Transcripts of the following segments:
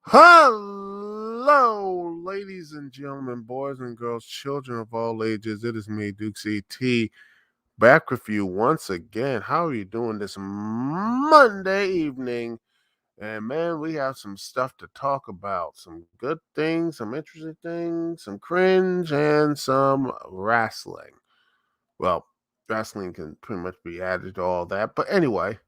Hello, ladies and gentlemen, boys and girls, children of all ages. It is me, Dukect, back with you once again. How are you doing this Monday evening? And man, we have some stuff to talk about. Some good things, some interesting things, some cringe, and some wrestling. Well, wrestling can pretty much be added to all that. But anyway,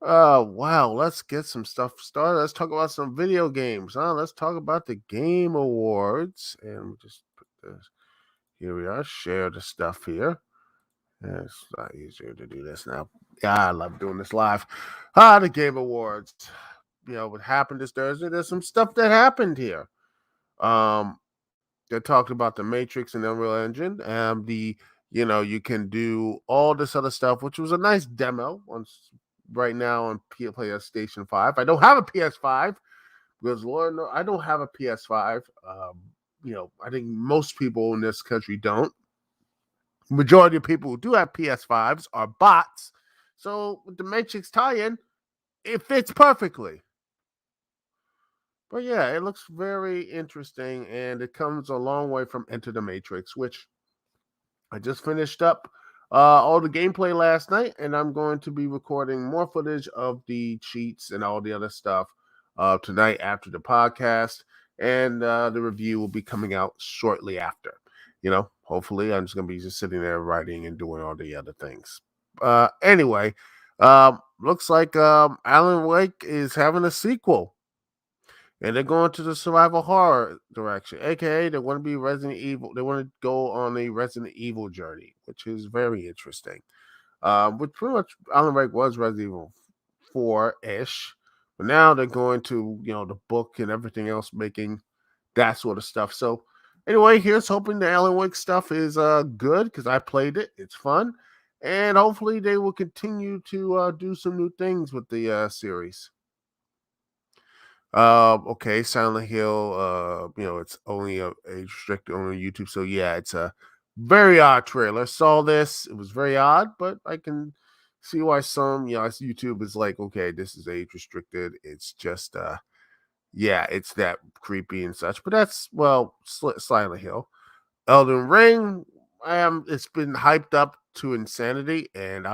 wow, let's get some stuff started. Let's talk about some video games, huh? Let's talk about the Game Awards. And we'll just put this, here we are, share the stuff here. Yeah, it's a lot easier to do this now. Yeah, I love doing this live. The Game Awards. You know, what happened this Thursday, there's some stuff that happened here. They talked about the Matrix and Unreal Engine. You can do all this other stuff, which was a nice demo right now on PlayStation 5. I don't have a PS5 because Lord, no, I don't have a PS5. I think most people in this country don't. Majority of people who do have PS5s are bots. So with the Matrix tie-in, it fits perfectly. But yeah, it looks very interesting, and it comes a long way from Enter the Matrix, which I just finished up all the gameplay last night, and I'm going to be recording more footage of the cheats and all the other stuff tonight after the podcast, and the review will be coming out shortly after. Hopefully I'm just going to be just sitting there writing and doing all the other things. Anyway, looks like Alan Wake is having a sequel. And they're going to the survival horror direction, aka they want to be Resident Evil. They want to go on a Resident Evil journey, which is very interesting. Which pretty much Alan Wake was Resident Evil 4-ish, but now they're going to the book and everything else, making that sort of stuff. So anyway, here's hoping the Alan Wake stuff is good because I played it. It's fun, and hopefully they will continue to do some new things with the series. Okay, Silent Hill. It's only age restricted on YouTube, so yeah, it's a very odd trailer. Saw this, it was very odd, but I can see why some, YouTube is like, okay, this is age restricted. It's just, yeah, it's that creepy and such. But that's Silent Hill. Elden Ring. It's been hyped up to insanity, and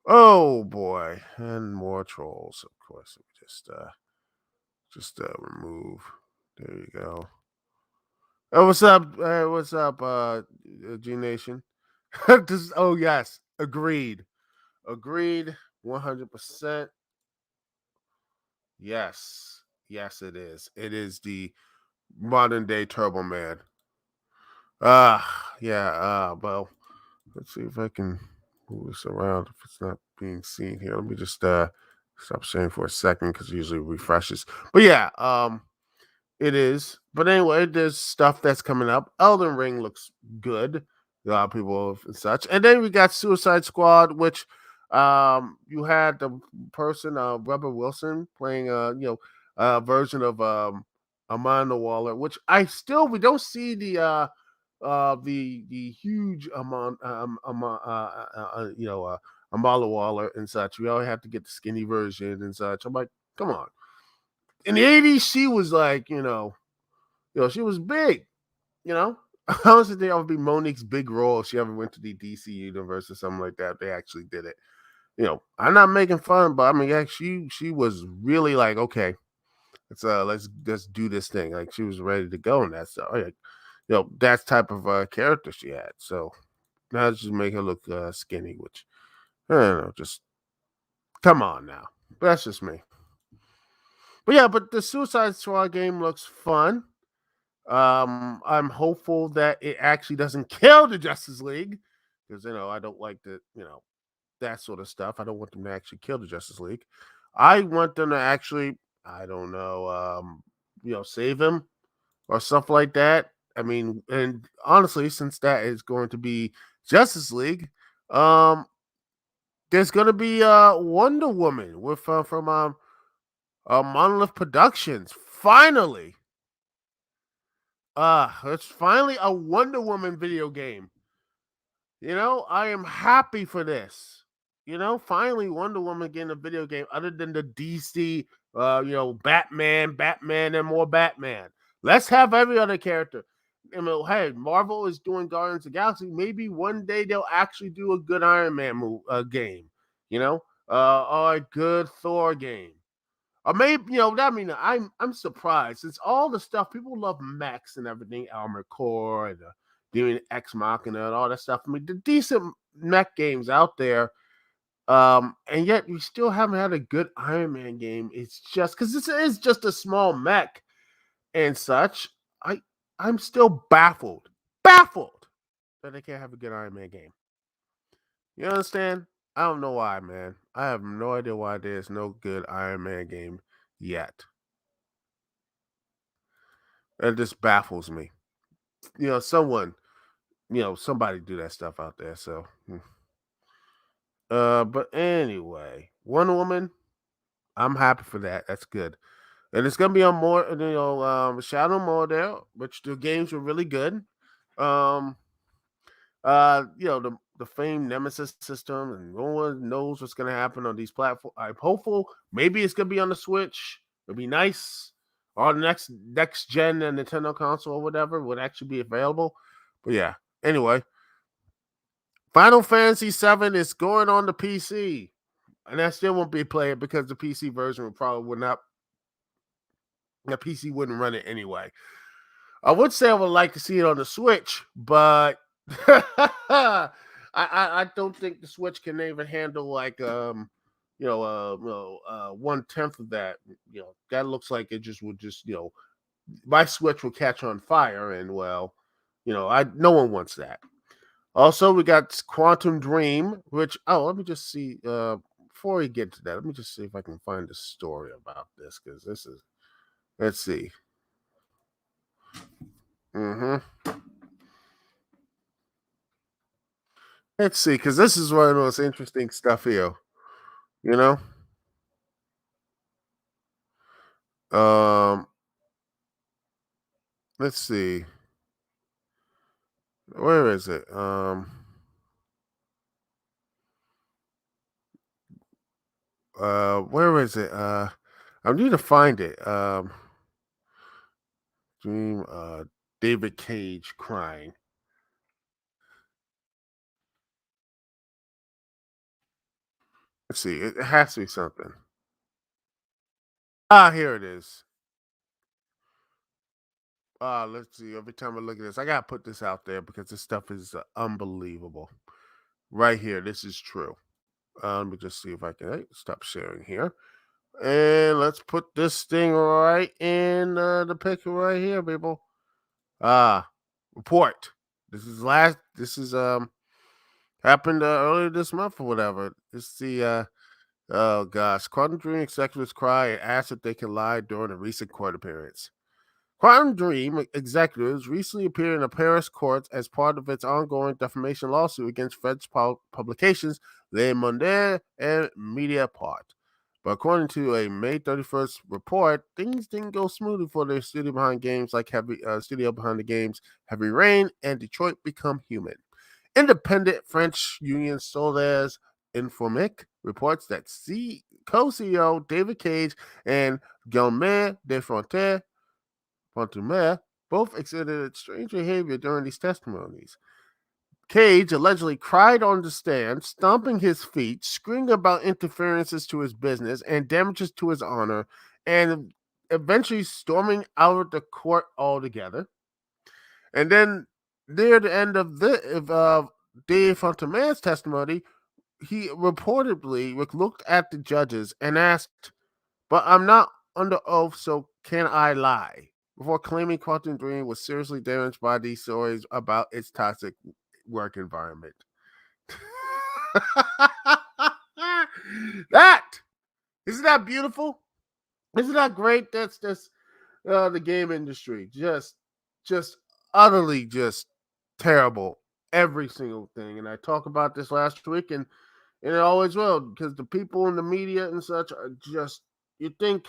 oh boy, and more trolls, of course. Just remove. There you go. Oh, what's up? What's up, G Nation? Oh yes, agreed, 100%. Yes, it is. It is the modern day Turbo Man. Yeah. Well, let's see if I can move this around if it's not being seen here. Let me just stop sharing for a second because it usually refreshes. But yeah, it is. But anyway, there's stuff that's coming up. Elden Ring looks good. A lot of people and such. And then we got Suicide Squad, which you had the person, Rebel Wilson, playing a version of Amanda Waller, which we don't see the huge Amanda Waller and such. We always have to get the skinny version and such. I'm like, come on. In the 80s, she was like, she was big, you know. I honestly think that would be Monique's big role if she ever went to the DC universe or something like that. They actually did it. I'm not making fun, but I mean, yeah, she was really like, okay, let's do this thing. Like she was ready to go, and that's that's type of character she had. So now let's just make her look skinny, which I don't know, just come on now. But that's just me. But yeah, but the Suicide Squad game looks fun. I'm hopeful that it actually doesn't kill the Justice League because I don't like that sort of stuff. I don't want them to actually kill the Justice League. I want them to actually, I don't know, save him or stuff like that. I mean, and honestly, since that is going to be Justice League, um, there's going to be Wonder Woman with from Monolith Productions. Finally, it's finally a Wonder Woman video game. I am happy for this. Finally Wonder Woman getting a video game other than the DC, Batman, and more Batman. Let's have every other character. Hey, Marvel is doing Guardians of the Galaxy. Maybe one day they'll actually do a good Iron Man game, or a good Thor game. Or maybe that mean I'm surprised. Since all the stuff people love mechs and everything, Armored Core and doing Ex Machina and all that stuff. I mean, the decent mech games out there, and yet we still haven't had a good Iron Man game. It's just because this is just a small mech and such. I'm still baffled that they can't have a good Iron Man game. You understand? I don't know why, man. I have no idea why there's no good Iron Man game yet. It just baffles me. Somebody do that stuff out there. So, but anyway, Wonder Woman, I'm happy for that. That's good, and it's gonna be on more, Shadow Mordor, which the games were really good. Um, the famed Nemesis system, and no one knows what's gonna happen on these platforms. I'm hopeful. Maybe it's gonna be on the Switch. It'll be nice. Or the next gen and Nintendo console or whatever would actually be available. But yeah. Anyway, Final Fantasy VII is going on the PC, and I still won't be playing because the PC version would not. The PC wouldn't run it anyway. I would say I would like to see it on the Switch, but I don't think the Switch can even handle like 1/10 of that. That looks like it just would just my Switch will catch on fire, and no one wants that. Also, we got Quantum Dream, which let me just see. Before we get to that, let me just see if I can find a story about this because this is. Let's see. Mm-hmm. Let's see, because this is one of the most interesting stuff here. You know, um, let's see, where is it? Where is it? I need to find it. Dream. David Cage crying. Let's see. It has to be something. Ah, here it is. Let's see. Every time I look at this, I gotta put this out there because this stuff is unbelievable. Right here, this is true. Let me just see if I can stop sharing here, and let's put this thing right in the picture right here, people. Ah, report. This is happened earlier this month or whatever. It's the oh gosh, Quantum Dream executives cry and ask if they can lie during a recent court appearance. Quantum Dream executives recently appeared in a Paris court as part of its ongoing defamation lawsuit against French publications Le Monde and Mediapart. But according to a May 31st report, things didn't go smoothly for their studio behind the games Heavy Rain and Detroit Become Human. Independent French union Soldaires Informique reports that co-CEO David Cage and Guillaume Fontumer both exhibited strange behavior during these testimonies. Cage allegedly cried on the stand, stomping his feet, screaming about interferences to his business and damages to his honor, and eventually storming out of the court altogether. And then, near the end of Dave Fontumer's testimony, he reportedly looked at the judges and asked, "But I'm not under oath, so can I lie?" Before claiming Quantum Dream was seriously damaged by these stories about its toxic work environment. That isn't that beautiful? Isn't that great? That's just the game industry. Just utterly just terrible. Every single thing. And I talked about this last week, and it always will, because the people in the media and such are just, you think,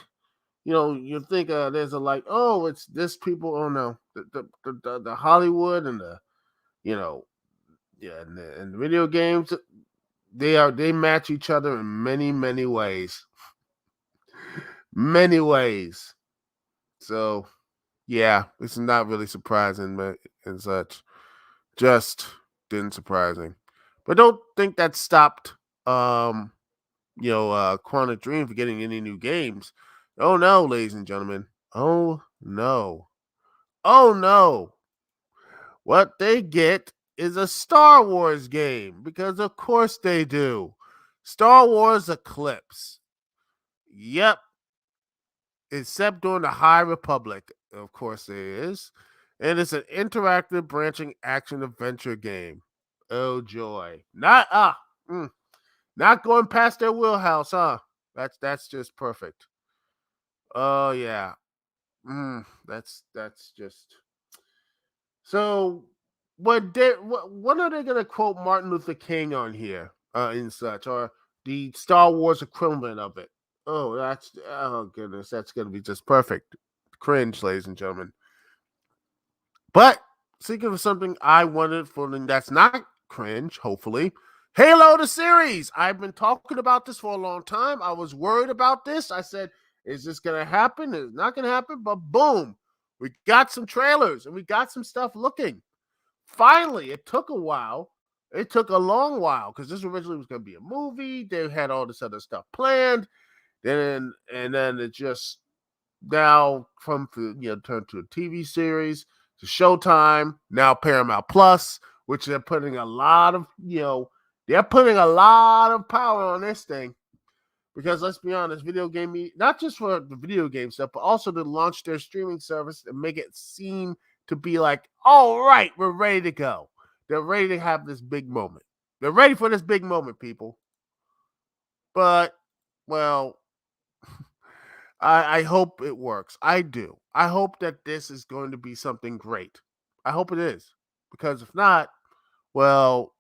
you think there's a like, oh, it's this people. Oh no, the Hollywood and the, you know, yeah, and the video games, they match each other in many ways, many ways. So yeah, it's not really surprising, but and such, just didn't surprising. But don't think that stopped Quantum Dream for getting any new games. Oh no, ladies and gentlemen. Oh no. Oh no. What they get is a Star Wars game, because of course they do. Star Wars Eclipse. Yep. Except during the High Republic. Of course it is. And it's an interactive branching action adventure game. Oh joy. Not going past their wheelhouse, huh? That's just perfect. Oh yeah. That's just so. What are they gonna quote Martin Luther King on here, and such, or the Star Wars equivalent of it? Oh goodness, that's gonna be just perfect. Cringe, ladies and gentlemen. But thinking of something I wanted for that's not cringe, hopefully. Halo the series. I've been talking about this for a long time. I was worried about this. I said, is this gonna happen? It's not gonna happen, but boom, we got some trailers and we got some stuff looking. Finally, it took a while. It took a long while because this originally was gonna be a movie. They had all this other stuff planned. Then it just now turned to a TV series, to Showtime, now Paramount Plus, which they're putting a lot of power on this thing, because let's be honest, video game, not just for the video game stuff, but also to launch their streaming service and make it seem to be like, all right, we're ready to go. They're ready to have this big moment. They're ready for this big moment, people. But, well, I hope it works. I do. I hope that this is going to be something great. I hope it is. Because if not, well,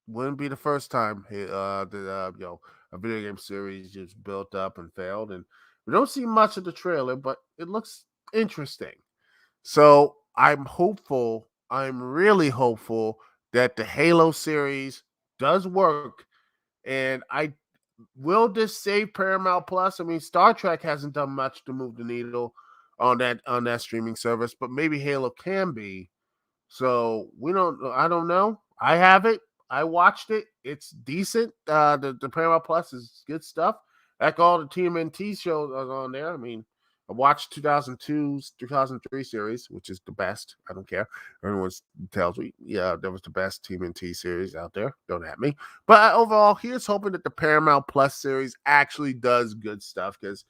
wouldn't be the first time a video game series just built up and failed, and we don't see much of the trailer, but it looks interesting. So I'm hopeful. I'm really hopeful that the Halo series does work, and I will this save Paramount Plus? I mean, Star Trek hasn't done much to move the needle on that streaming service, but maybe Halo can be. So we don't. I don't know. I have it. I watched it. It's decent. The Paramount Plus is good stuff. Like all the TMNT shows are on there. I mean, I watched 2002's 2003 series, which is the best. I don't care. Everyone tells me, yeah, that was the best TMNT series out there. Don't at me. But overall, here's hoping that the Paramount Plus series actually does good stuff because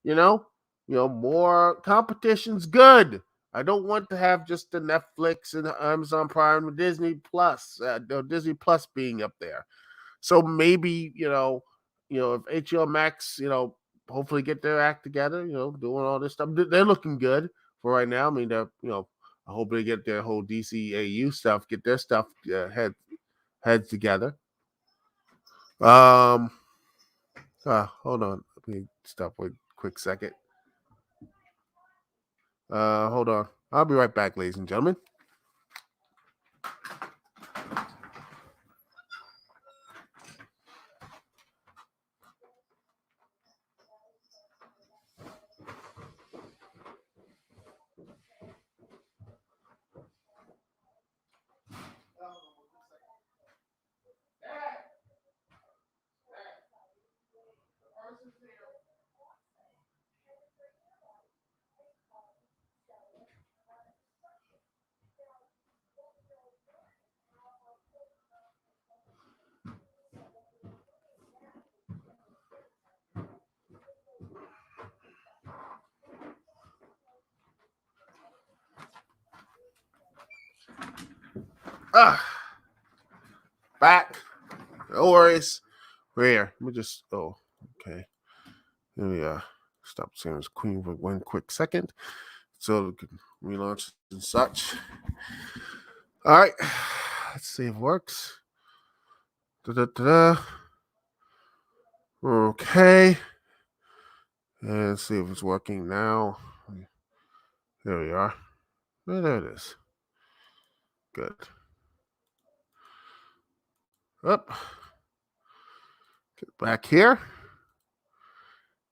you know, more competition's good. I don't want to have just the Netflix and the Amazon Prime and Disney Plus, Disney Plus being up there. So maybe if HBO Max, hopefully get their act together. Doing all this stuff. They're looking good for right now. I mean, I hope they get their whole DCAU stuff, get their stuff heads together. Hold on, let me stop for a quick second. Hold on. I'll be right back, ladies and gentlemen. Back. No worries. We're here. Let me just. Oh, okay. Here we are. Stop saying this queen for 1 quick second, so we can relaunch and such. All right. Let's see if it works. Da-da-da-da. Okay. And let's see if it's working now. There we are. There it is. Good. Up. Get back here.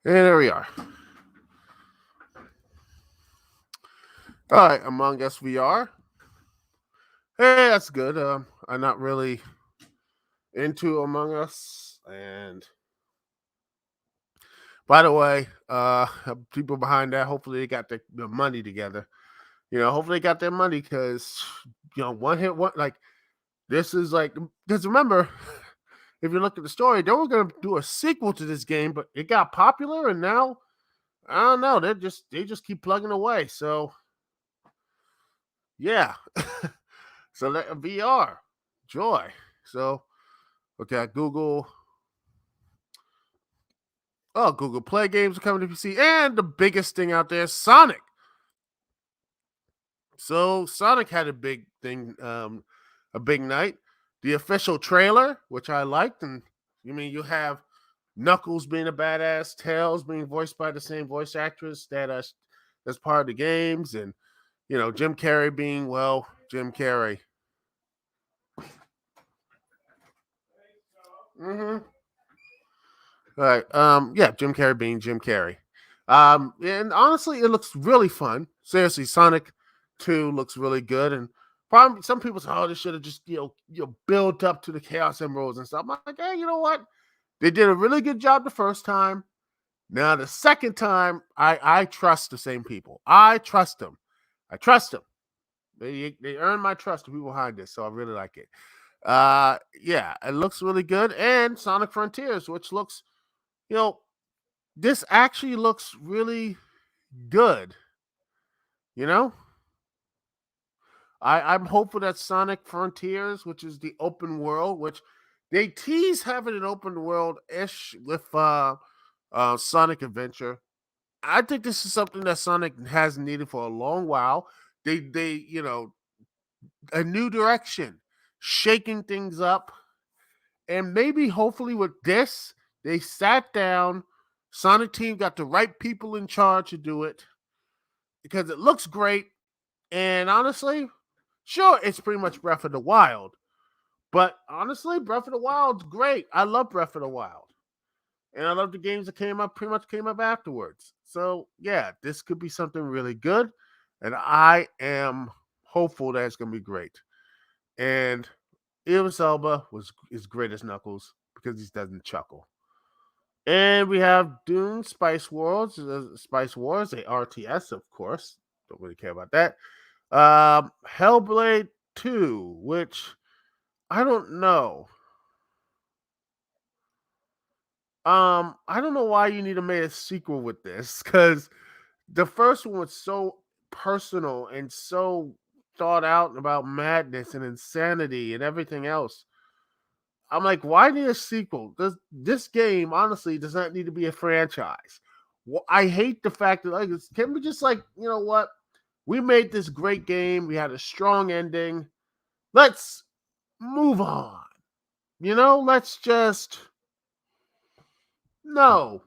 And there we are. All right, Among Us VR. Hey, that's good. I'm not really into Among Us. And by the way, people behind that, hopefully they got the money together. Hopefully they got their money because, one hit, one, like, this is like, because remember, if you look at the story, they were going to do a sequel to this game, but it got popular, and now, I don't know, they just keep plugging away. So, yeah. So that VR, joy. So, okay, Google Play games are coming to PC, and the biggest thing out there, Sonic. So Sonic had a big thing, a big night. The official trailer, which I liked, and you have Knuckles being a badass, Tails being voiced by the same voice actress that's part of the games, and Jim Carrey being Jim Carrey. Mm-hmm. All right. Yeah, Jim Carrey being Jim Carrey. And honestly, it looks really fun. Seriously, Sonic 2 looks really good. And probably some people say, "Oh, they should have just built up to the Chaos Emeralds and stuff." I'm like, hey, you know what? They did a really good job the first time. Now the second time, I trust the same people. I trust them. I trust them. They earn my trust. The people behind this, so I really like it. Yeah, it looks really good. And Sonic Frontiers, which looks, this actually looks really good. I'm hopeful that Sonic Frontiers, which is the open world, which they tease having an open world ish with Sonic Adventure. I think this is something that Sonic has needed for a long while. They a new direction, shaking things up, And maybe, hopefully, with this, they sat down. Sonic Team got the right people in charge to do it because it looks great. And honestly, sure, it's pretty much Breath of the Wild. But honestly, Breath of the Wild's great. I love Breath of the Wild. And I love the games that pretty much came up afterwards. So, yeah, this could be something really good. And I am hopeful that it's going to be great. And Idris Elba is great as Knuckles because he doesn't chuckle. And we have Dune Spice Wars, a RTS, of course. Don't really care about that. Hellblade 2, which I don't know. I don't know why you need to make a sequel with this, because the first one was so personal and so thought out about madness and insanity and everything else. I'm like, why need a sequel? This game honestly does not need to be a franchise. Well, I hate the fact that, like, can we just, like, you know what? We made this great game. We had a strong ending. Let's move on. Let's just no.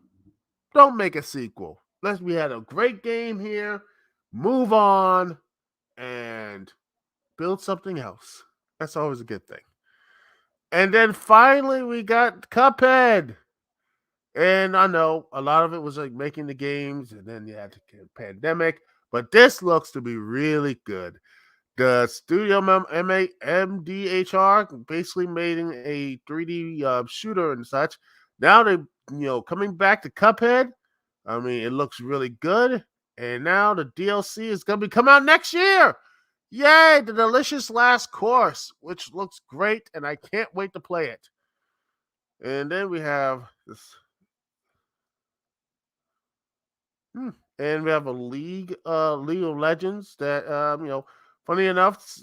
Don't make a sequel. We had a great game here. Move on and build something else. That's always a good thing. And then finally we got Cuphead. And I know a lot of it was like making the games, and then you had the pandemic. But this looks to be really good. The studio MDHR basically made a 3D shooter and such. Now they, coming back to Cuphead. I mean, it looks really good. And now the DLC is going to be coming out next year. Yay, the Delicious Last Course, which looks great, and I can't wait to play it. And then we have this. And we have a League of Legends that, funny enough,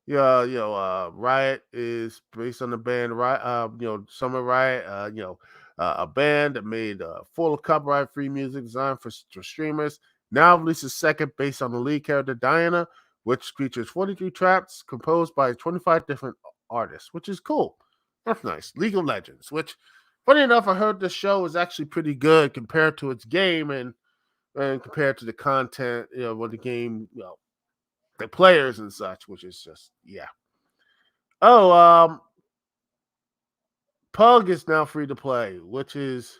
Riot is based on the band Riot, Summer Riot, a band that made full copyright-free music designed for streamers. Now releases second based on the lead character Diana, which features 43 tracks composed by 25 different artists, which is cool. That's nice. League of Legends, which, funny enough, I heard the show is actually pretty good compared to its game and compared to the content, what the game, the players and such, which is just, yeah. Oh, Pug is now free to play, which is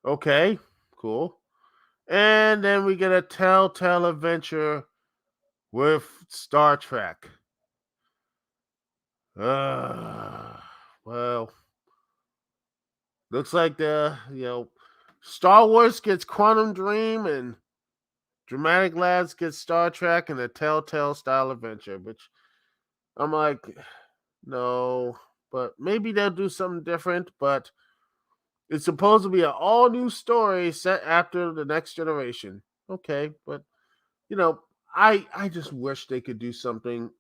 okay, cool. And then we get a Telltale adventure with Star Trek. Well, looks like Star Wars gets Quantum Dream and Dramatic Labs gets Star Trek and a Telltale style adventure, which I'm like, no, but maybe they'll do something different. But it's supposed to be an all new story set after the next generation. Okay, but I just wish they could do something.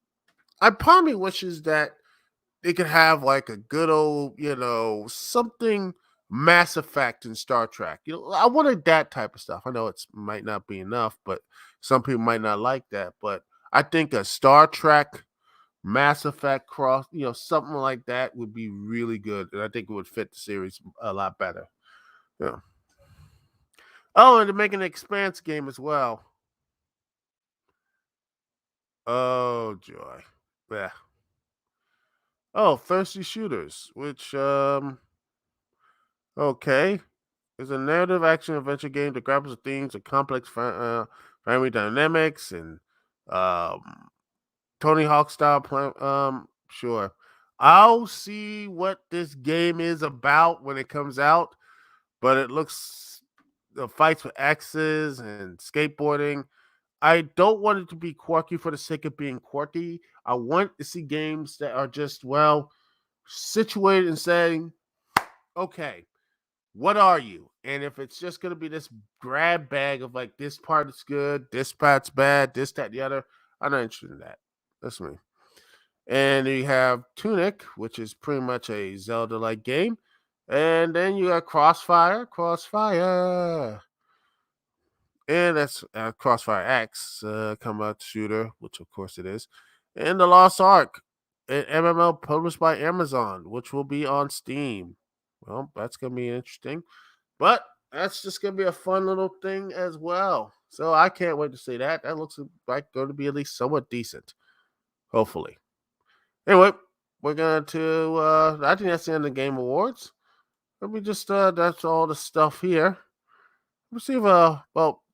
I probably wishes that they could have like a good old, something Mass Effect in Star Trek. I wanted that type of stuff. I know it might not be enough, but some people might not like that. But I think a Star Trek Mass Effect cross, something like that would be really good. And I think it would fit the series a lot better. Yeah. Oh, and they're making an Expanse game as well. Oh, joy. Yeah. Oh, Thirsty Shooters, which, okay. It's a narrative action adventure game that grapples with themes of complex family dynamics and Tony Hawk style plan. Sure. I'll see what this game is about when it comes out, but it looks the fights with axes and skateboarding. I don't want it to be quirky for the sake of being quirky. I want to see games that are just, situated and saying, okay, what are you? And if it's just going to be this grab bag of like, this part is good, this part's bad, this, that, the other, I'm not interested in that. That's me. And you have Tunic, which is pretty much a Zelda like game. And then you got Crossfire. And that's Crossfire X, come out shooter, which of course it is. And the Lost Ark. an MMO published by Amazon, which will be on Steam. Well, that's gonna be interesting. But that's just gonna be a fun little thing as well. So I can't wait to see that. That looks like going to be at least somewhat decent. Hopefully. Anyway, we're going to I think that's the end of the Game Awards. Let me just that's all the stuff here. Let's see if well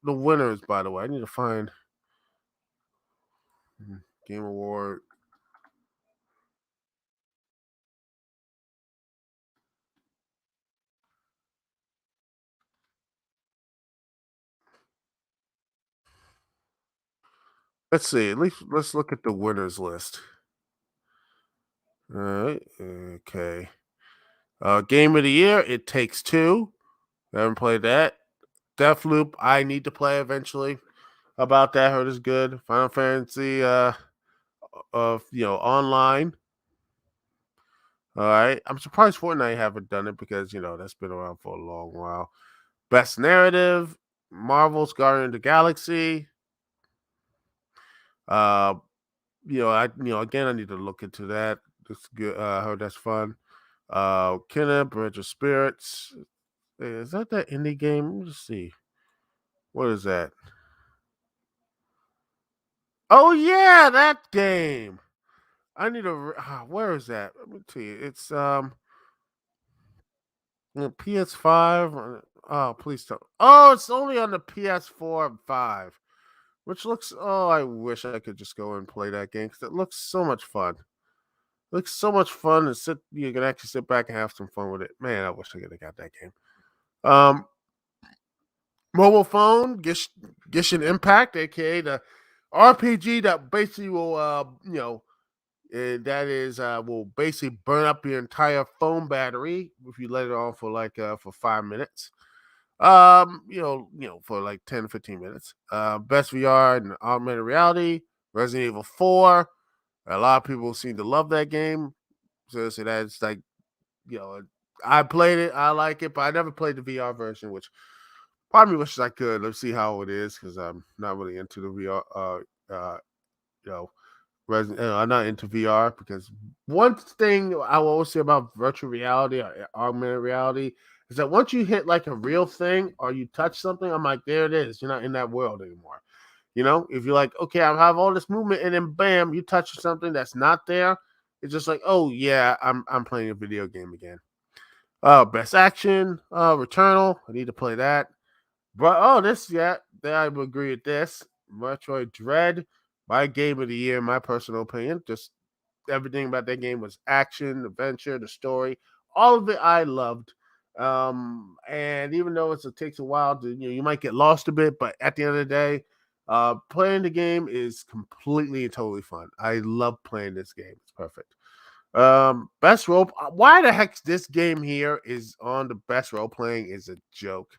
the winners, by the way. I need to find Game Award. Let's see. At least let's look at the winners list. All right. Okay. Game of the year, It Takes Two. I haven't played that. Deathloop, I need to play eventually. How about that? Heard is good. Final Fantasy, online. All right. I'm surprised Fortnite haven't done it because that's been around for a long while. Best narrative, Marvel's Guardian of the Galaxy. Uh, again, I need to look into that. That's good. I heard that's fun. Kenna, Bridge of Spirits. Is that indie game? Let me just see. What is that? Oh yeah, that game. I need to. Where is that? Let me tell you. It's PS5. Oh, please don't. Oh, it's only on the PS4 and 5, which looks. Oh, I wish I could just go and play that game because it looks so much fun. It looks so much fun to sit. You can actually sit back and have some fun with it. Man, I wish I could have got that game. Um, Mobile phone, Genshin Impact, aka the RPG that basically will, that is will basically burn up your entire phone battery if you let it on for like for 5 minutes. For like 10, 15 minutes. Best VR and augmented reality, Resident Evil 4. A lot of people seem to love that game. So that's like, you know, I played it, I like it, but I never played the VR version, which part of me wishes I could. Let's see how it is because I'm not really into the VR. You know, I'm not into VR because one thing I will always say about virtual reality or augmented reality is that once you hit like a real thing or you touch something, I'm like, there it is. You're not in that world anymore. If you're like, okay, I have all this movement, and then bam, you touch something that's not there. It's just like, oh yeah, I'm playing a video game again. Best action, Returnal. I need to play that. But I would agree with this. Metroid Dread, my game of the year, in my personal opinion. Just everything about that game was action, adventure, the story, all of it I loved. And even though it takes a while to, you might get lost a bit, but at the end of the day, playing the game is completely and totally fun. I love playing this game. It's perfect. Best role. Why the heck this game here is on the best role playing is a joke.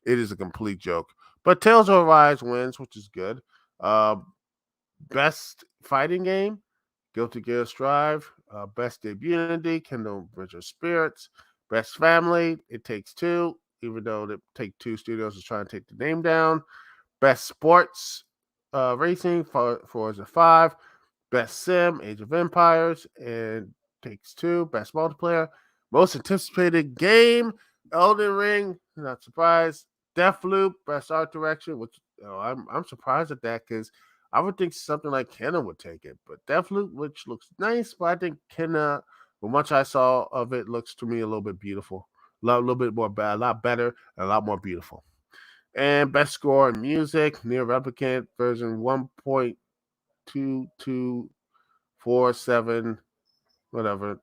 It is a complete joke. But Tales of Arise wins, which is good. Uh, best fighting game, Guilty Gear Strive. Best debut Unity, Kingdom Bridge of Spirits. Best family, It Takes Two, even though the Take Two Studios is trying to take the name down. Best sports racing, Forza 5. Best sim, Age of Empires, and Takes Two. Best multiplayer. Most anticipated game, Elden Ring. Not surprised. Deathloop, best art direction, which I'm surprised at that because I would think something like Kenna would take it. But Deathloop, which looks nice, but I think Kenna, from much I saw of it, looks to me a little bit beautiful. A little bit more bad, a lot better, and a lot more beautiful. And best score in music, Near Replicant version 1.2247, whatever.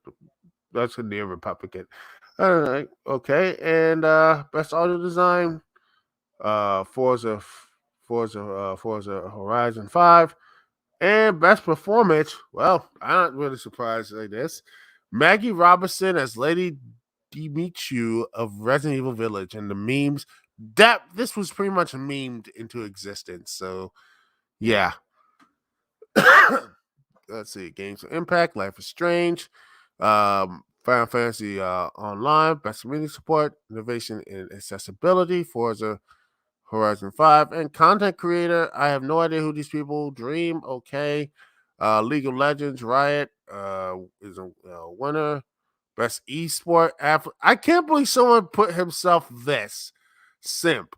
That's a Near Replicant. All right, okay. And best audio design, Forza, Forza Horizon 5. And best performance, well, I'm not really surprised like this. Maggie Robertson as Lady Dimitri of Resident Evil Village, and the memes that this was pretty much memed into existence. So yeah. Let's see. Games of Impact, Life is Strange, Final Fantasy Online, Best Community Support, Innovation and Accessibility, Forza Horizon 5, and content creator. I have no idea who these people. Dream, okay. League of Legends Riot is a winner. Best esport athlete. I can't believe someone put himself this simp.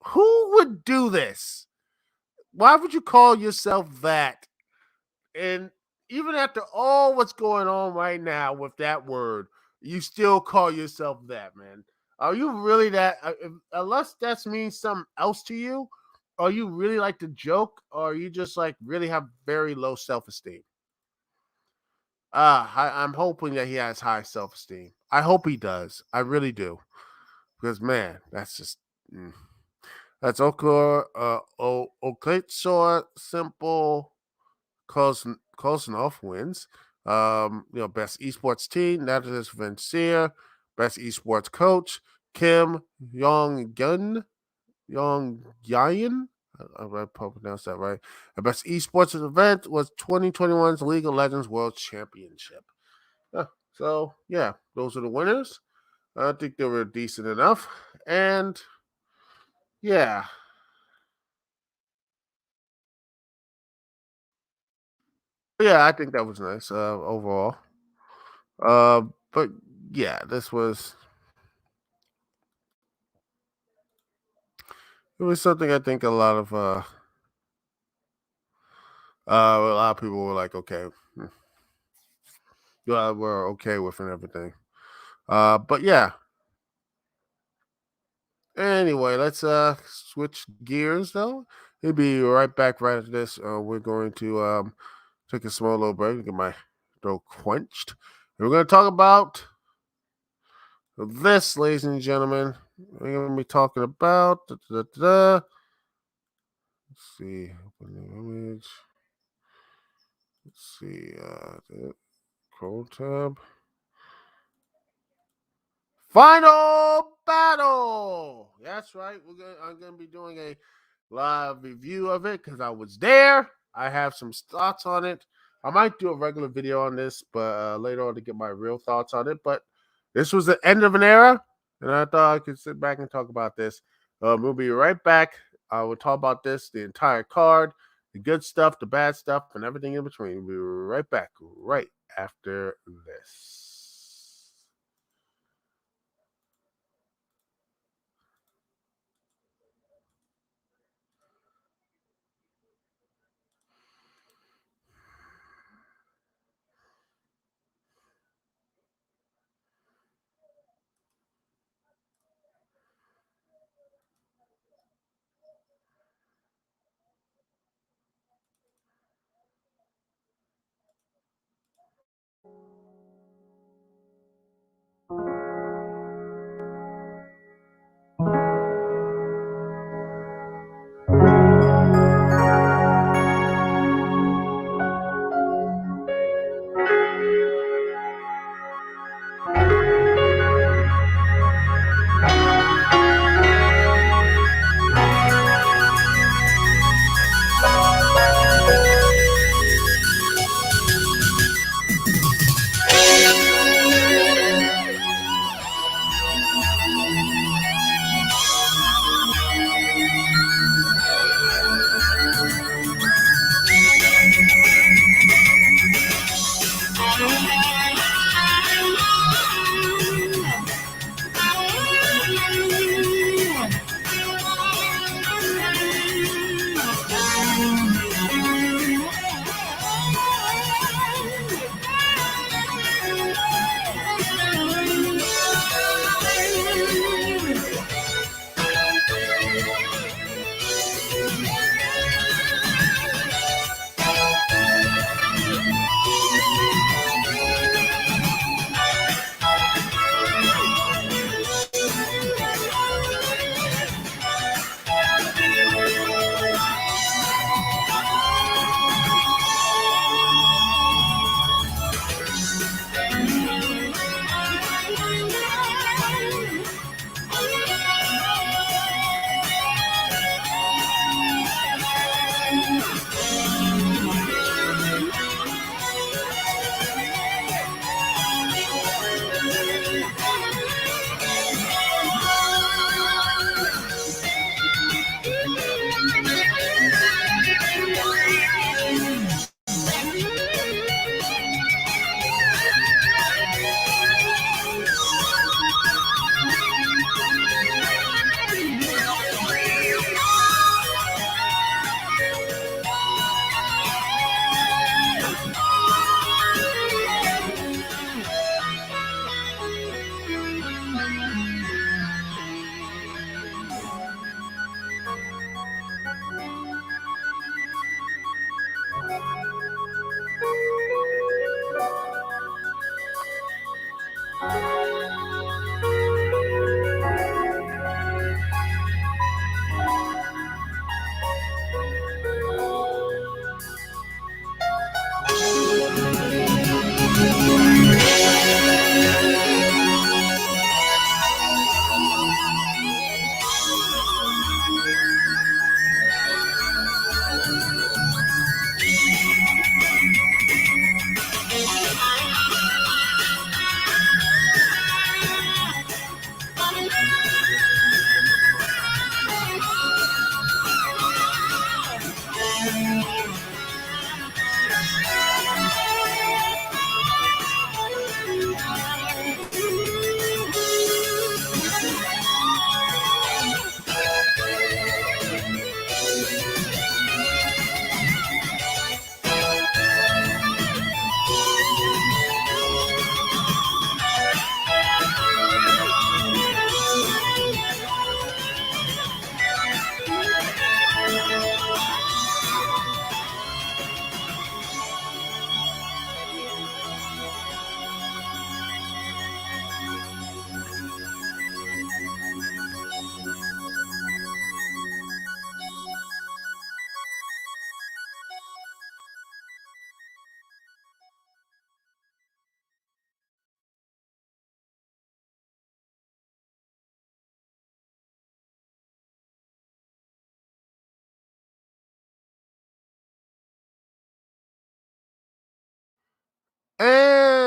Who would do this? Why would you call yourself that? And even after all what's going on right now with that word, you still call yourself that, man. Are you really that? Unless that means something else to you, are you really like to joke, or are you just like really have very low self esteem? I'm hoping that he has high self esteem. I hope he does. I really do, because man, that's just. That's Okor, Okitsor, simple, close enough wins. Best esports team, that is Vincier. Best esports coach, Kim Yong Yayan. I probably pronounced that right. The best esports event was 2021's League of Legends World Championship. So yeah, those are the winners. I think they were decent enough, and yeah, yeah, I think that was nice overall. But yeah, this was it was something I think a lot of people were like, okay, yeah, we're okay with and everything. But yeah. Anyway, let's switch gears though. We'll be right back right after this. We're going to take a small little break and get my throat quenched. And we're going to talk about this, ladies and gentlemen. We're going to be talking about. Let's see. Open the image. Let's see. The Chrome tab. Final Battle. That's right. I'm gonna be doing a live review of it because I was there. I have some thoughts on it. I might do a regular video on this, but later on to get my real thoughts on it. But this was the end of an era, and I thought I could sit back and talk about this. We'll be right back. I will talk about this, the entire card, the good stuff, the bad stuff, and everything in between. We'll be right back right after this.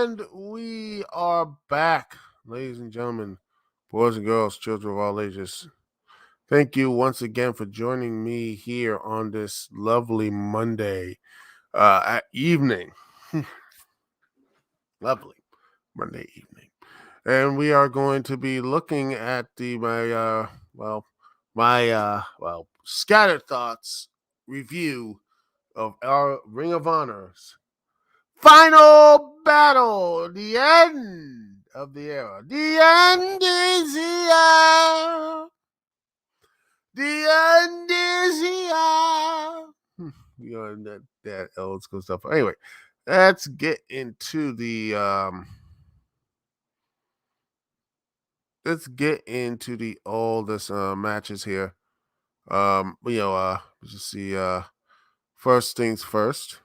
And we are back, ladies and gentlemen, boys and girls, children of all ages. Thank you once again for joining me here on this lovely Monday evening. Lovely Monday evening. And we are going to be looking at my scattered thoughts review of our Ring of Honor's Final Battle, the end of the era. The end is here. The end is here. You know that old school stuff. Anyway, let's get into the oldest matches here. Let's just see. First things first.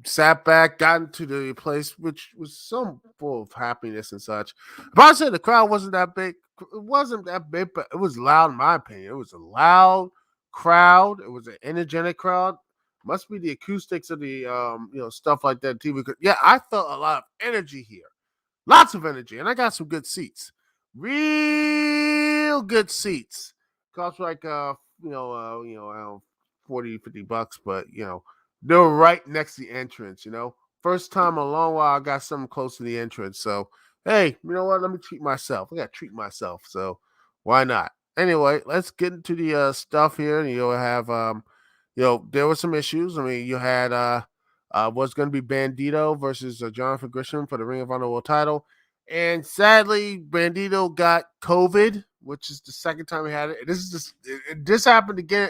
Sat back, got into the place, which was so full of happiness and such. But I said the crowd wasn't that big. It wasn't that big, but it was loud, in my opinion. It was a loud crowd. It was an energetic crowd. Must be the acoustics of the stuff like that TV. Yeah, I felt a lot of energy here. Lots of energy, and I got some good seats. Real good seats. Cost like around 40, $50, but they were right next to the entrance, First time in a long while I got something close to the entrance. So, hey, you know what? Let me treat myself. I got to treat myself. So, why not? Anyway, let's get into the stuff here. And you'll have, there were some issues. I mean, you had, was going to be Bandito versus Jonathan Gresham for the Ring of Honor World title. And sadly, Bandito got COVID, which is the second time he had it. This happened again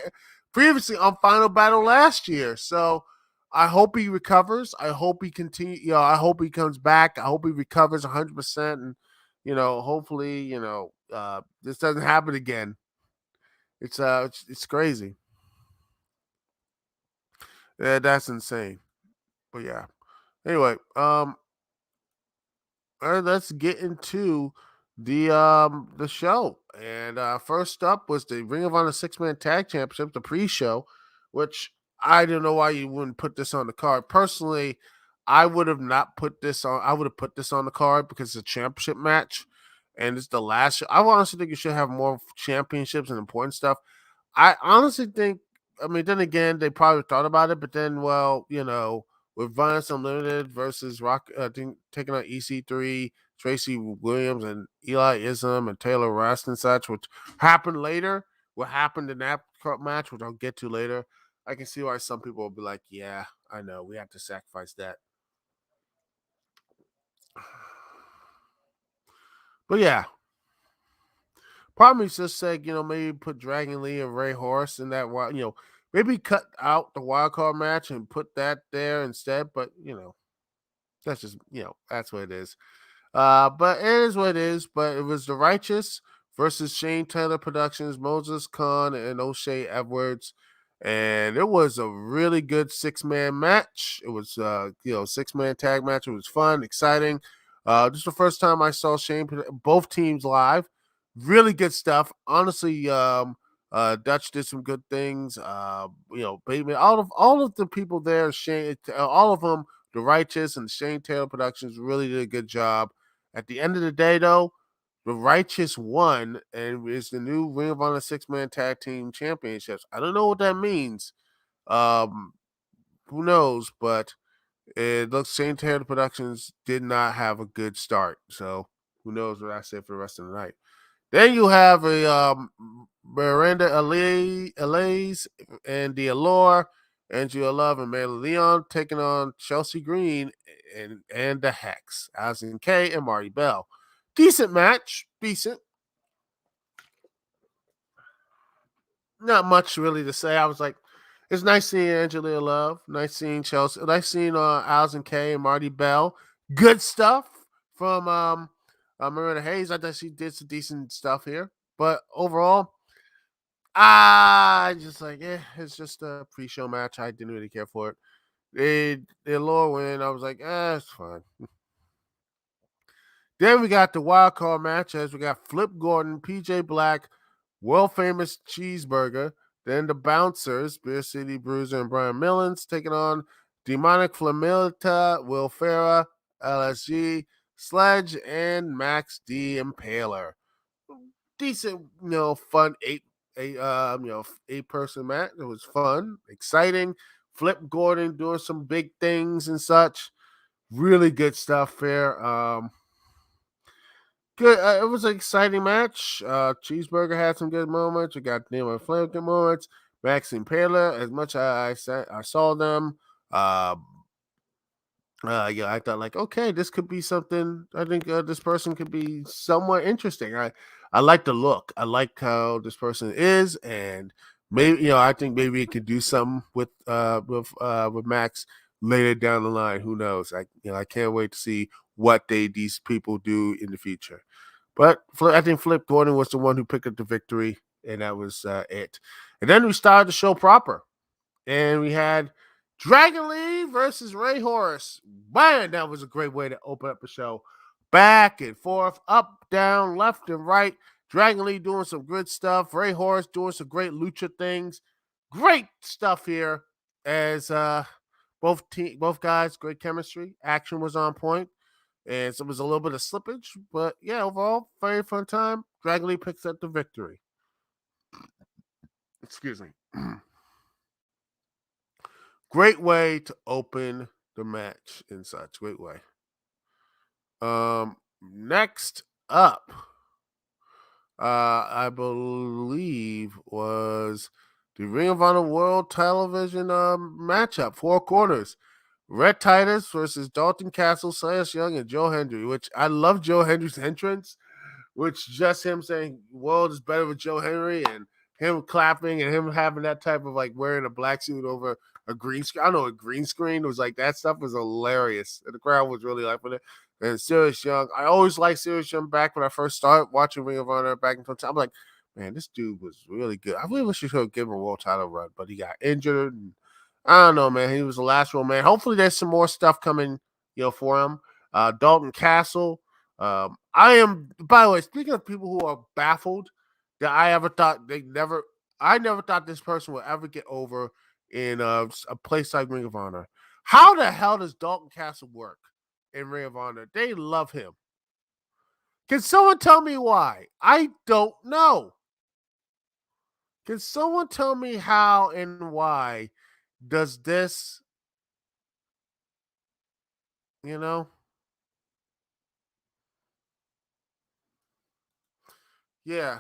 previously on Final Battle last year. So I hope he recovers. I hope he continues. I hope he comes back. I hope he recovers 100%. And, hopefully, this doesn't happen again. It's crazy. Yeah, that's insane. But yeah. Anyway, let's get into the show. And first up was the Ring of Honor 6-Man Tag Championship, the pre-show, which I don't know why you wouldn't put this on the card. Personally, I would have not put this on. I would have put this on the card because it's a championship match, and it's the last show. I honestly think you should have more championships and important stuff. I honestly think. I mean, then again, they probably thought about it, but then, with Violence Unlimited versus Rock, taking on EC3, Tracy Williams, and Eli Ism, and Taylor Rust and such, which happened later. What happened in that match, which I'll get to later, I can see why some people will be like, yeah, I know, we have to sacrifice that. But yeah, probably just said, maybe put Dragon Lee and Ray Horse in that, maybe cut out the wild card match and put that there instead. But, that's just, that's what it is. But it is what it is. But it was The Righteous versus Shane Taylor Productions, Moses Khan, and O'Shea Edwards. And it was a really good 6-man match. It was, 6-man tag match. It was fun, exciting. This is the first time I saw both teams live. Really good stuff. Honestly, Dutch did some good things. Bateman, all of the people there, Shane, all of them, The Righteous and Shane Taylor Productions really did a good job. At the end of the day, though, The Righteous won and is the new Ring of Honor 6-Man Tag Team Championships. I don't know what that means. Who knows? But it looks Shane Taylor Productions did not have a good start. So who knows what I say for the rest of the night. Then you have a Miranda Elise and the Allure, Andrea Love and Mela Leon taking on Chelsea Green and the Hex, Allison Kay and Marty Bell. Decent match, decent. Not much really to say. I was like, it's nice seeing Angela Love, nice seeing Chelsea, nice seeing Allison Kay and Marty Bell. Good stuff from Miranda Hayes. I thought she did some decent stuff here, but overall, I just like, it's just a pre-show match. I didn't really care for it. The Allure win. I was like, it's fine. Then we got the wild card matches. We got Flip Gordon, PJ Black, world famous Cheeseburger. Then the Bouncers, Beer City Bruiser and Brian Millens taking on Demonic Flamilta, Will Ferrell, LSG, Sledge, and Max D Impaler. Decent, fun eight-person match. It was fun, exciting. Flip Gordon doing some big things and such. Really good stuff there. Good. It was an exciting match. Cheeseburger had some good moments. You got Nemo Flame good moments. Maxine Paler, as much as I saw them, uh, I thought like, okay, this could be something. I think this person could be somewhat interesting. I like the look. I like how this person is, and maybe I think maybe it could do something with Max later down the line. Who knows? I can't wait to see what these people do in the future. But I think Flip Gordon was the one who picked up the victory, and that was it. And then we started the show proper, and we had Dragon Lee versus Ray Horace. Man, that was a great way to open up the show. Back and forth, up, down, left and right. Dragon Lee doing some good stuff. Ray Horace doing some great lucha things. Great stuff here. As both guys, great chemistry. Action was on point. And so it was a little bit of slippage, but yeah, overall, very fun time. Dragon Lee picks up the victory. Excuse me. Great way to open the match and such. Great way. Next up, I believe was the Ring of Honor World Television matchup, 4 corners. Rhett Titus versus Dalton Castle, Silas Young, and Joe Hendry, which I love Joe Hendry's entrance, which just him saying world is better with Joe Henry and him clapping and him having that type of like wearing a black suit over a green screen. I don't know, a green screen. It was like that stuff was hilarious. And the crowd was really like with it. And Sirius Young, I always liked Sirius Young back when I first started watching Ring of Honor back in 20. I'm like, man, this dude was really good. I really wish he could give him a world title run, but he got injured. And I don't know, man. He was the last one, man. Hopefully, there's some more stuff coming, for him. Dalton Castle. I am. By the way, speaking of people who are baffled, that I never thought this person would ever get over in a place like Ring of Honor. How the hell does Dalton Castle work in Ring of Honor? They love him. Can someone tell me why? I don't know. Can someone tell me how and why does this, you know? Yeah.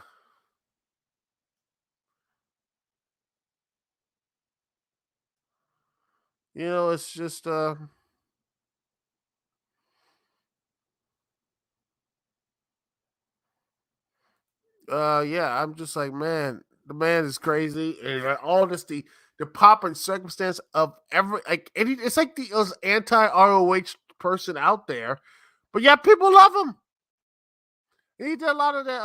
It's just yeah, I'm just like, man, the man is crazy, and all this the pop and circumstance of every like it's like the most anti ROH person out there, but yeah, people love him. He did a lot of that,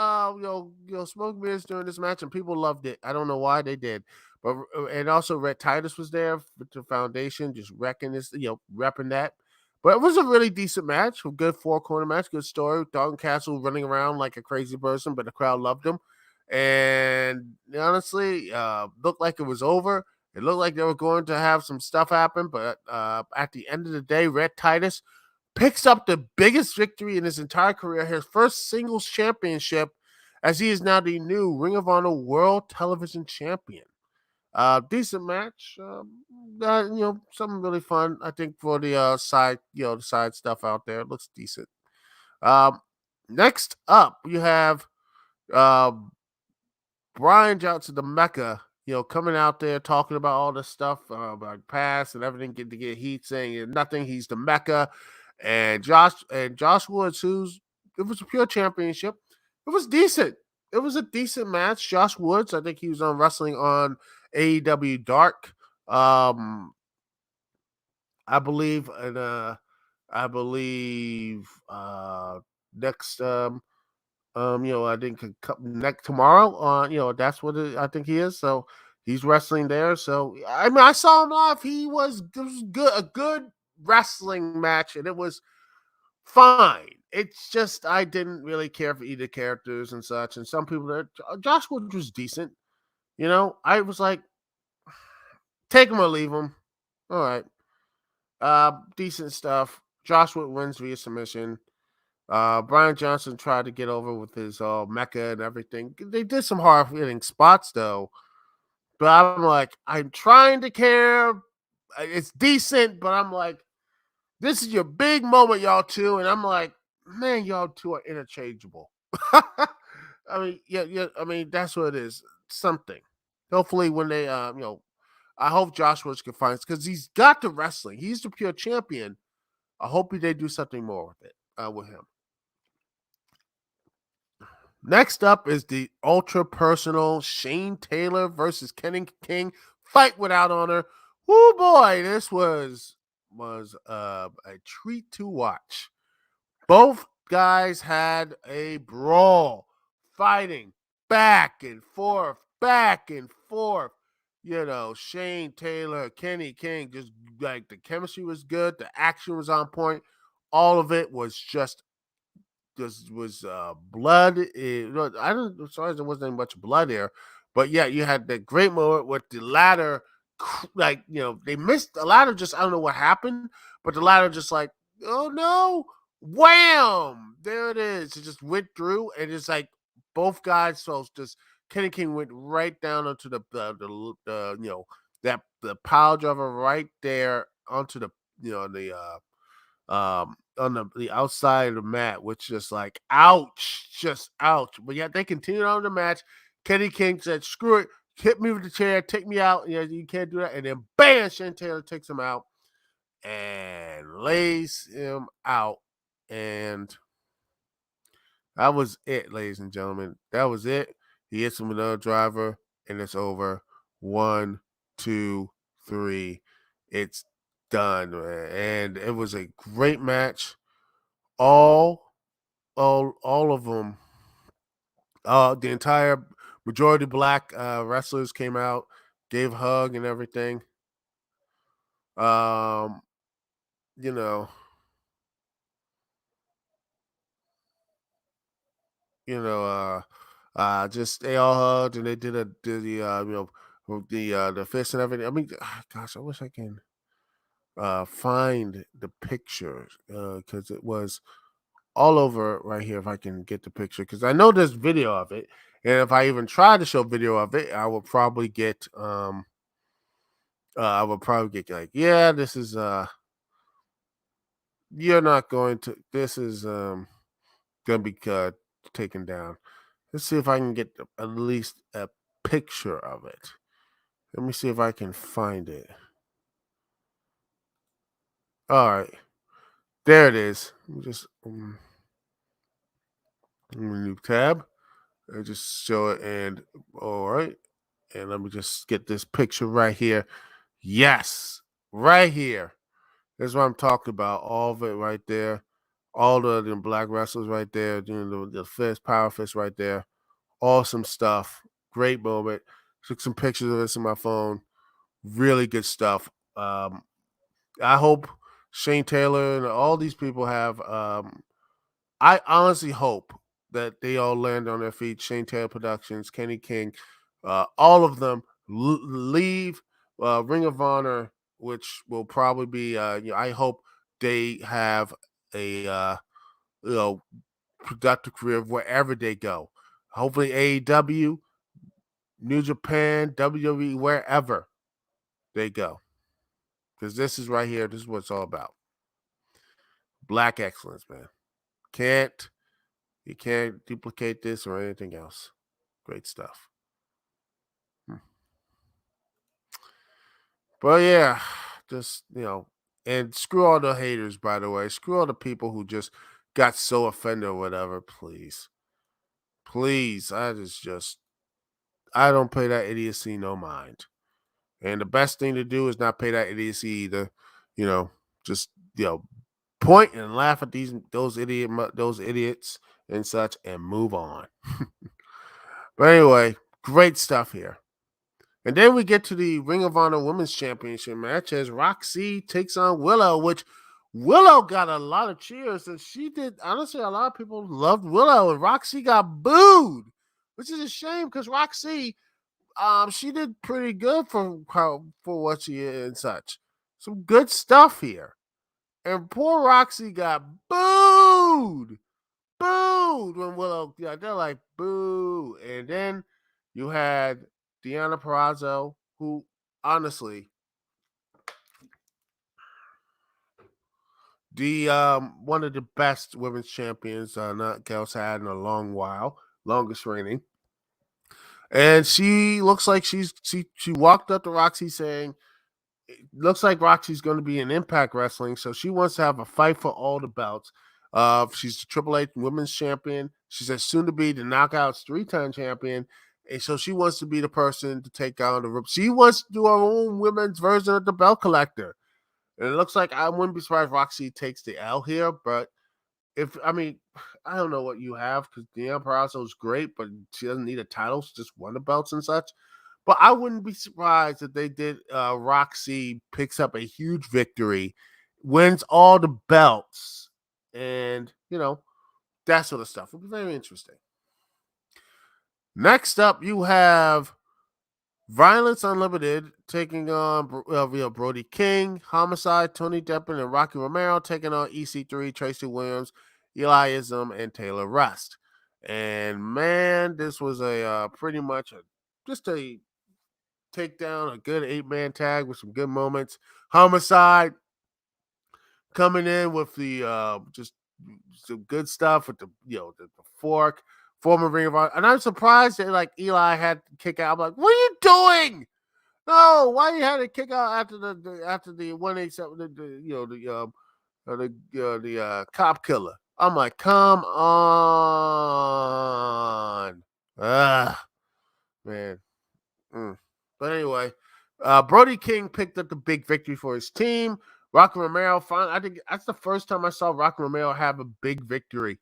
smoke mirrors during this match, and people loved it. I don't know why they did, but and also Red Titus was there with the foundation, just wrecking this, repping that. But it was a really decent match, a good 4 corner match, good story. Dalton Castle running around like a crazy person, but the crowd loved him. And honestly, looked like it was over. It looked like they were going to have some stuff happen, but at the end of the day, Red Titus picks up the biggest victory in his entire career, his first singles championship, as he is now the new Ring of Honor World Television Champion. Decent match. Something really fun. I think for the side, the side stuff out there, it looks decent. Um, Next up, you have uh, Brian Johnson, the Mecca, coming out there talking about all this stuff about past and everything, to get heat, saying nothing. He's the Mecca, and Josh Woods, it was a pure championship. It was decent. It was a decent match. Josh Woods, I think he was on wrestling on AEW Dark. I believe, and I believe next I think next tomorrow on, that's what I think he is. So he's wrestling there. So I mean, I saw him live. It was good, a good wrestling match, and it was fine. It's just I didn't really care for either characters and such. And some people that Josh Wood was decent. I was like, take him or leave him. All right. Decent stuff. Joshua wins via submission. Brian Johnson tried to get over with his mecha and everything. They did some hard hitting spots though, but I'm like, I'm trying to care. It's decent, but I'm like, this is your big moment, y'all two, and I'm like, man, y'all two are interchangeable. I mean, yeah. I mean, that's what it is. Something. Hopefully, when they, I hope Joshua can find because he's got the wrestling. He's the pure champion. I hope they do something more with it with him. Next up is the ultra personal Shane Taylor versus Kenny King fight without honor. Oh boy, this was a treat to watch. Both guys had a brawl, fighting back and forth, back and forth. Shane Taylor, Kenny King, just like the chemistry was good, the action was on point. All of it was just was blood. I don't. Sorry, there wasn't much blood there, but yeah, you had that great moment with the ladder. Like they missed the ladder. Just I don't know what happened, but the ladder just like oh no, wham! There it is. It just went through, and it's like both guys. So just Kenny King went right down onto that the pile driver right there onto the on the outside of the mat, which just like ouch, just ouch. But yeah, they continued on the match. Kenny King said, "Screw it, hit me with the chair, take me out." Yeah, you can't do that. And then bam, Shane Taylor takes him out and lays him out. And that was it, ladies and gentlemen. That was it. He hits him with another driver, and it's over. 1, 2, 3. It's done, man. And it was a great match. All of them, the entire majority of black wrestlers came out, gave a hug and everything. Um, you know, just they all hugged and they did the fist and everything. I mean, gosh, I wish I can find the picture because it was all over right here if I can get the picture because I know there's video of it, and if I even try to show video of it, I will probably get like, yeah, this is you're not going to this is gonna be taken down. Let's see if I can get at least a picture of it. Let me see if I can find it. All right, there it is. Let me just new tab. I just show it, and all right, and let me just get this picture right here. Yes, right here. That's what I'm talking about. All of it right there. All the black wrestlers right there. The fist, power fist right there. Awesome stuff. Great moment. Took some pictures of this on my phone. Really good stuff. I hope Shane Taylor and all these people have I honestly hope that they all land on their feet. Shane Taylor Productions, Kenny King, all of them leave Ring of Honor, which will probably be. I hope they have a you know productive career wherever they go. Hopefully AEW, New Japan, WWE, wherever they go, because this is right here. This is what it's all about. Black excellence, man. Can't You can't duplicate this or anything else. Great stuff. But yeah, just and screw all the haters. By the way, screw all the people who just got so offended or whatever. Please, please, I don't pay that idiocy no mind. And the best thing to do is not pay that idiocy either. You know, just point and laugh at those idiots and such, and move on. But anyway, great stuff here. And then we get to the Ring of Honor Women's Championship match as Roxy takes on Willow, which Willow got a lot of cheers. And she did, honestly, a lot of people loved Willow, and Roxy got booed, which is a shame because Roxy, she did pretty good for what she is and such. some good stuff here. And poor Roxy got booed. Booed when Willow, they're like, boo. And then you had Deonna Purrazzo, who honestly, the one of the best women's champions Knockouts had in a long while, longest reigning. And she looks like she walked up to Roxy saying, it looks like Roxy's going to be in Impact Wrestling, so she wants to have a fight for all the belts. She's the Triple H Women's Champion. She's soon to be the Knockouts 3-time champion, and so she wants to be the person to take on the. She wants to do her own women's version of the Belt Collector, and it looks like I wouldn't be surprised if Roxy takes the L here. But I don't know what you have because Deonna Purrazzo is great, but she doesn't need a title. She just won the belts and such. But I wouldn't be surprised if they did. Roxy picks up a huge victory, wins all the belts, and that sort of stuff. It'll be very interesting. Next up, you have Violence Unlimited taking on Brody King, Homicide, Tony Deppen, and Rocky Romero taking on EC3, Tracy Williams, Eliasm, and Taylor Rust. And man, this was a pretty much just a takedown, a good 8-man tag with some good moments. Homicide coming in with the just some good stuff with the the fork, former Ring of Honor. And I'm surprised that like Eli had to kick out. I'm like, what are you doing? No, why you had to kick out after the 187 the cop killer? I'm like, come on. Man. But anyway, Brody King picked up the big victory for his team. Rocky Romero, I think that's the first time I saw Rocky Romero have a big victory.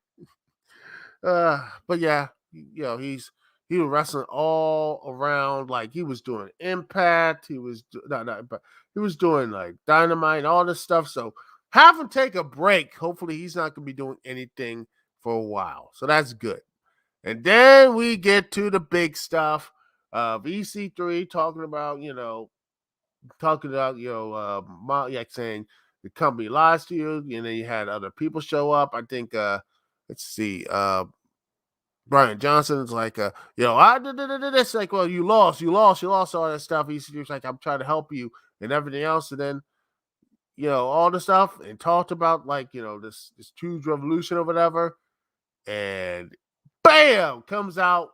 But yeah, he was wrestling all around, like he was doing Impact. He was but he was doing like Dynamite and all this stuff. So have him take a break. Hopefully, he's not going to be doing anything for a while. So that's good. And then we get to the big stuff of EC3 talking about, saying the company lies to you. And then you had other people show up. I think, let's see, Brian Johnson's like, I did this. Like, well, you lost all that stuff. EC3's like, I'm trying to help you and everything else. And then, all the stuff and talked about like, this huge revolution or whatever. And bam, comes out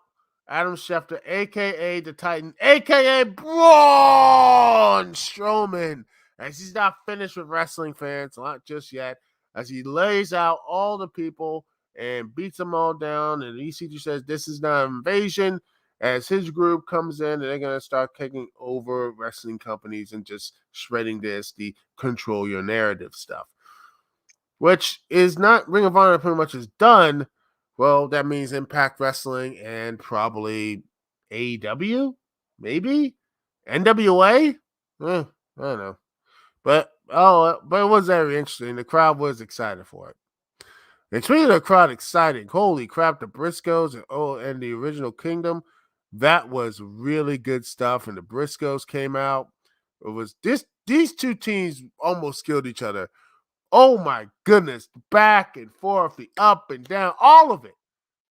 Adam Schefter, a.k.a. the Titan, a.k.a. Braun Strowman, as he's not finished with wrestling fans, not just yet, as he lays out all the people and beats them all down. And EC3 says this is not an invasion, as his group comes in and they're going to start taking over wrestling companies and just shredding the control your narrative stuff, which is not Ring of Honor pretty much is done. Well, that means Impact Wrestling and probably AEW, maybe NWA. I don't know, but it was very interesting. The crowd was excited for it. And speaking of the crowd excited, holy crap! The Briscoes and the Original Kingdom, that was really good stuff. And the Briscoes came out. It was these two teams almost killed each other. Oh my goodness, back and forth, the up and down, all of it.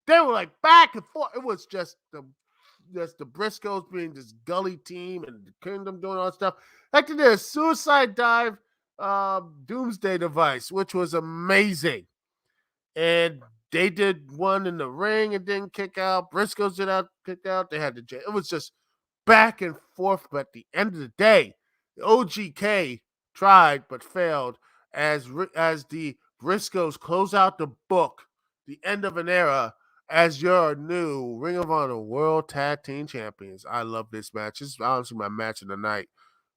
They were like back and forth. It was just the Briscoes being this gully team and the Kingdom doing all that stuff. Like they did a suicide dive doomsday device, which was amazing. And they did one in the ring and didn't kick out. Briscoes did kick out. They had to. It was just back and forth. But at the end of the day, the OGK tried but failed as the Briscoes close out the book, the end of an era, as your new Ring of Honor World Tag Team Champions. I love this match. This is honestly my match of the night.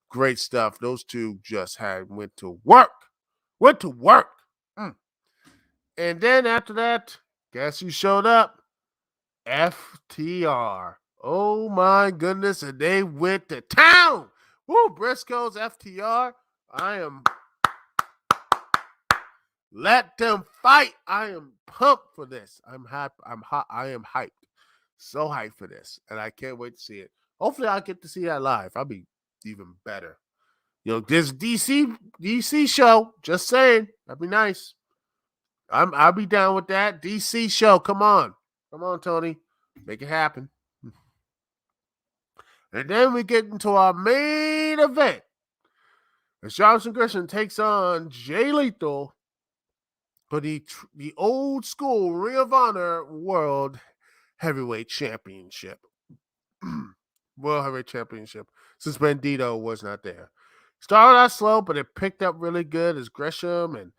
Great stuff. Those two just went to work. And then after that, guess who showed up? FTR. Oh my goodness, and they went to town. Woo, Briscoes, FTR. Let them fight. I am pumped for this. I'm happy. I'm hot. I am hyped. So hyped for this. And I can't wait to see it. Hopefully I'll get to see that live. I'll be even better. This DC show. Just saying, that'd be nice. I'll be down with that DC show. Come on, Tony, make it happen. And then we get into our main event. As Jonathan Gresham takes on Jay Lethal for the old school Ring of Honor World Heavyweight Championship. World Heavyweight Championship, since Bandito was not there. Started out slow, but it picked up really good as Gresham and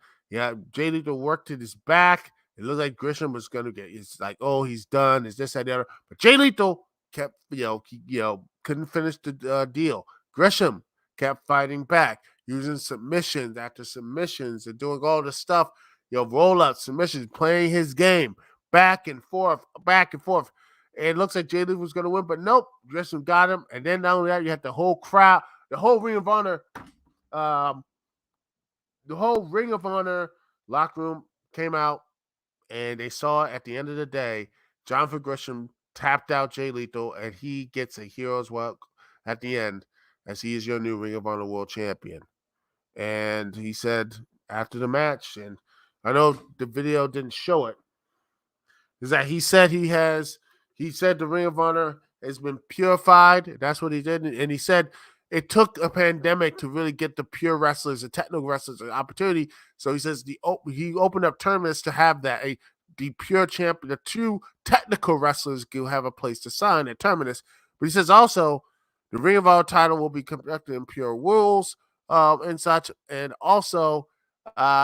Jay Lethal worked to his back. It looked like Gresham was going to it's like, oh, he's done. Is this, that, the other. But Jay Lethal kept, couldn't finish the deal. Gresham kept fighting back, using submissions after submissions and doing all the stuff, roll-out submissions, playing his game back and forth. It looks like Jay Lethal was going to win, but nope, Gresham got him. And then not only that, you had the whole crowd, the whole Ring of Honor locker room came out, and they saw at the end of the day, Jonathan Gresham tapped out Jay Lethal, and he gets a hero's welcome at the end, as he is your new Ring of Honor World Champion. And he said after the match, and I know the video didn't show it, is that he said the Ring of Honor has been purified. That's what he did. And he said it took a pandemic to really get the pure wrestlers, the technical wrestlers, an opportunity. So he says he opened up tournaments to have that. The pure champion, the two technical wrestlers will have a place to sign at terminus. But he says also the Ring of Honor title will be conducted in pure rules and such. And also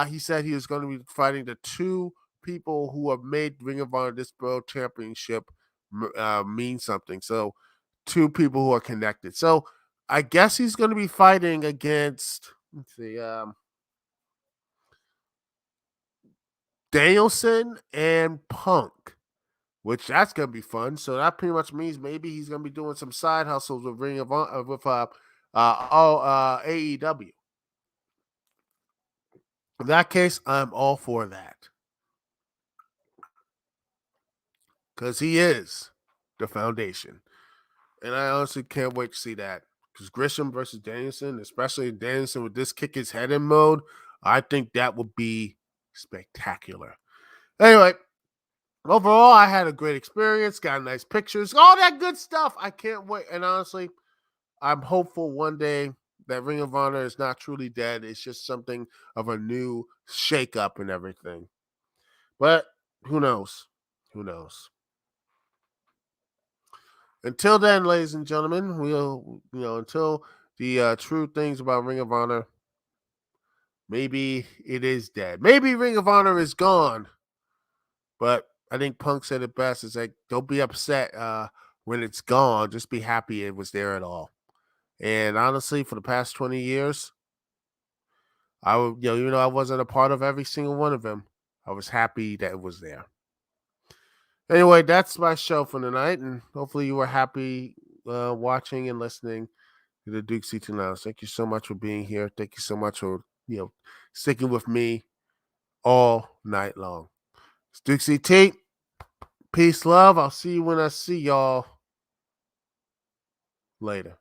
he said he was going to be fighting the two people who have made Ring of Honor this World Championship mean something. So two people who are connected. So I guess he's going to be fighting against, Danielson and Punk, which that's going to be fun. So that pretty much means maybe he's going to be doing some side hustles with Ring of Honor, with AEW. In that case, I'm all for that. Because he is the foundation. And I honestly can't wait to see that. Because Gresham versus Danielson, especially Danielson with this kick his head in mode, I think that would be spectacular. Anyway, overall, I had a great experience, got nice pictures, all that good stuff. I can't wait. And honestly, I'm hopeful one day that Ring of Honor is not truly dead. It's just something of a new shakeup and everything. But who knows? Who knows? Until then, ladies and gentlemen, we'll, until the true things about Ring of Honor, maybe it is dead. Maybe Ring of Honor is gone. But I think Punk said it best. It's like, don't be upset when it's gone. Just be happy it was there at all. And honestly, for the past 20 years, I would, even though I wasn't a part of every single one of them, I was happy that it was there. Anyway, that's my show for tonight, and hopefully you were happy watching and listening to the Dukect Lounge. Thank you so much for being here. Thank you so much for sticking with me all night long. It's Dukect. Peace, love. I'll see you when I see y'all later.